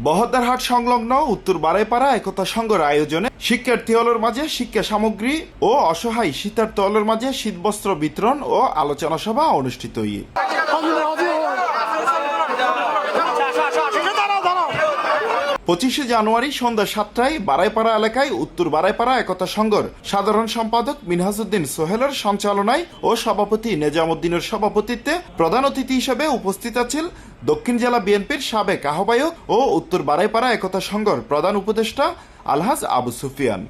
বহদ্দারহাট সংলগ্ন উত্তর বারাইপাড়া একতা সংঘের আয়োজনে শিক্ষার্থী হলের মাঝে শিক্ষা সামগ্রী ও অসহায় শীতার্থ হলের মাঝে শীতবস্ত্র বিতরণ ও আলোচনা সভা অনুষ্ঠিত হয়ে 25 জানুয়ারি সন্ধ্যা 7টায় বারাইপাড়া এলাকায় উত্তর বারাইপাড়া একতা সংঘের সাধারণ সম্পাদক মিনহাজউদ্দিন সোহেলের সঞ্চালনায় ও সভাপতি নেজামউদ্দিনের সভাপতিত্বে প্রধান অতিথি হিসেবে উপস্থিত আছেন দক্ষিণ জেলা বিএনপির সাবেক আহ্বায়ক ও উত্তর বারাইপাড়া একতা সংঘের প্রধান উপদেষ্টা আলহাজ আবু সুফিয়ান।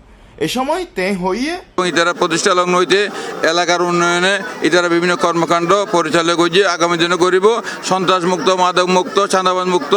এ সময় হইয়ে ইতারা প্রতিষ্ঠা লগ্ন হইতে এলাকার উন্নয়নে ইতারা বিভিন্ন কর্মকাণ্ড পরিচালনা করছে। আগামী দিনে করিব সন্ত্রাস মুক্ত, মাদক মুক্ত, চাঁদাবাজ মুক্ত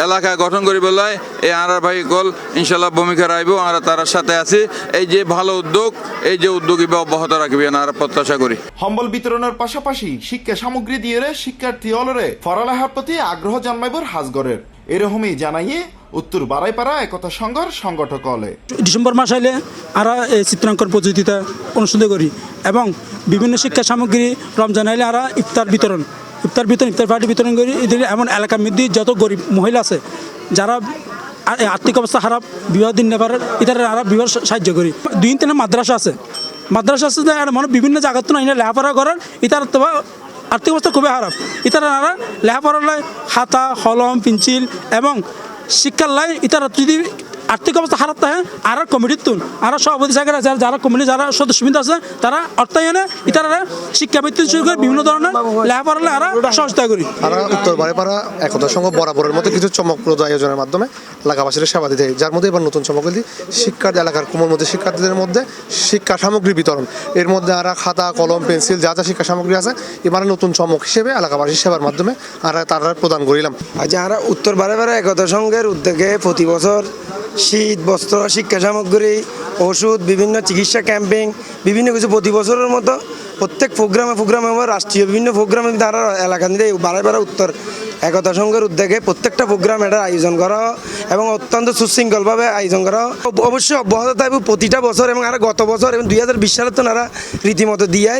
এলাকা গঠন করি বেলায় এই আর ভাই কল ইনশাল্লাহ ভূমিকা রাখব। আর তার সাথে আছি এই যে ভালো উদ্যোগ, এই যে উদ্যোগী অব্যাহত রাখবে আর প্রত্যাশা করি। সম্বল বিতরণের পাশাপাশি শিক্ষা সামগ্রী দিয়ে শিক্ষার্থী হলরে পড়ালেখার প্রতি আগ্রহ জন্মাইবর হাজগরের এরকমই জানাইয়ে উত্তর বারাইপাড়া একতা সংঘের সংগঠক হলে ডিসেম্বর মাস আইলে আমরা এই চিত্রাঙ্কন প্রতিযোগিতা অনুষ্ঠিত করি এবং বিভিন্ন শিক্ষা সামগ্রী রমজান আইলে আমরা ইফতার পার্টি বিতরণ করি। এমন এলাকার মধ্যে যত গরিব মহিলা আছে যারা আর্থিক অবস্থা খারাপ, বিবাহ দিন নেবার ইতারা আমরা বিবাহ সাহায্য করি। 2-3 মাদ্রাসা আছে মানে বিভিন্ন জায়গার তো লেখাপড়া করার ইতার তো আর্থিক অবস্থা খুবই খারাপ। ইতারা লেখাপড়ার খাতা, কলম, পেন্সিল এবং শিক্ষার লাই ইতারা যদি আর্থিক অবস্থা খারাপ থাকে আর কমিটির তুন আর সভাপতি সাহেব আছে, যারা কমিটি যারা সদস্যবৃন্দ আছে তারা অর্থায়নে ইতারা শিক্ষাবৃত্তি শুরু করে বিভিন্ন ধরনের লেখাপড়ালে আর সহযোগিতা করি। আমরা উত্তর বারাইপাড়া একতা সংঘ বরাবরের মতো কিছু চমকপ্রদ আয়োজনের মাধ্যমে এলাকাবাসীরা সেবা দিতে, যার মধ্যে এবার নতুন চমক দিই শিক্ষার্থী এলাকার কোমলমতি শিক্ষার্থীদের মধ্যে শিক্ষা সামগ্রী বিতরণ। এর মধ্যে আমরা খাতা, কলম, পেন্সিল যা যা শিক্ষা সামগ্রী আছে এবার নতুন চমক হিসেবে এলাকাবাসীর সেবার মাধ্যমে আমরা তারা প্রদান করিলাম। আচ্ছা, আমরা উত্তর বারাইপাড়া একতা সংঘের উদ্যোগে প্রতি বছর শীত বস্ত্র, শিক্ষা সামগ্রী, ওষুধ, বিভিন্ন চিকিৎসা ক্যাম্পিং, বিভিন্ন কিছু প্রতি বছরের মতো প্রত্যেক প্রোগ্রামে রাষ্ট্রীয় বিভিন্ন প্রোগ্রামে তারা এলাকা নিয়ে বারাইপাড়া উত্তর একতা সংঘের উদ্যোগে প্রত্যেকটা প্রোগ্রাম এটার আয়োজন করা এবং অত্যন্ত সুশৃঙ্খলভাবে আয়োজন করা অবশ্যই অব্যাহত থাকবে প্রতিটা বছর এবং আর গত বছর এবং 2020 সালে তো তারা রীতিমতো দিয়ে।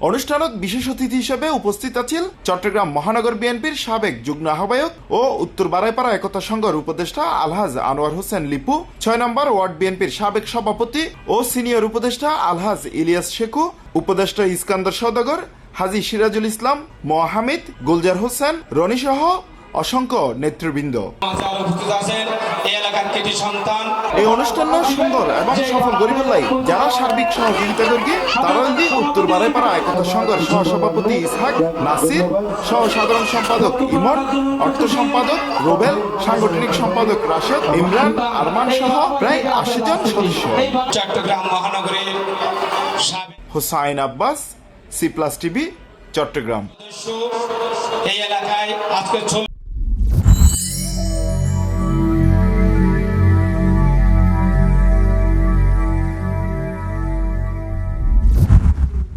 অনুষ্ঠানত বিশেষ অতিথি হিসেবে উপস্থিত আছেন চট্টগ্রাম মহানগর বিএনপির সাবেক যুগ্ম আহ্বায়ক ও উত্তর বারাইপাড়া একতা সংঘের উপদেষ্টা আলহাজ আনোয়ার হোসেন লিপু, 6 নম্বর ওয়ার্ড বিএনপির সাবেক সভাপতি ও সিনিয়র উপদেষ্টা আলহাজ ইলিয়াস শেখু, উপদেষ্টা ইস্কান্দর সওদাগর, হাজী সিরাজুল ইসলাম, মোহামিদ, গুলজার হোসেন, রনি সহ অসংখ্য নেতৃবৃন্দ। এই অনুষ্ঠান সুন্দর এবং সফল করিবার যারা সার্বিক সহযোগিতা করবে তারা উত্তর বারাইপাড়া একতা সংঘের সহসভাপতি ইসহাক, নাসির, সহ সাধারণ সম্পাদক ইমন, অর্থ সম্পাদক রোবেল, সাংগঠনিক সম্পাদক রাশেদ, ইমরান, আরমান সহ প্রায় 80 জন সদস্য। চট্টগ্রাম মহানগরীর হুসাইন আব্বাস, C+ টিভি, চট্টগ্রাম। এই এলাকায় আজকে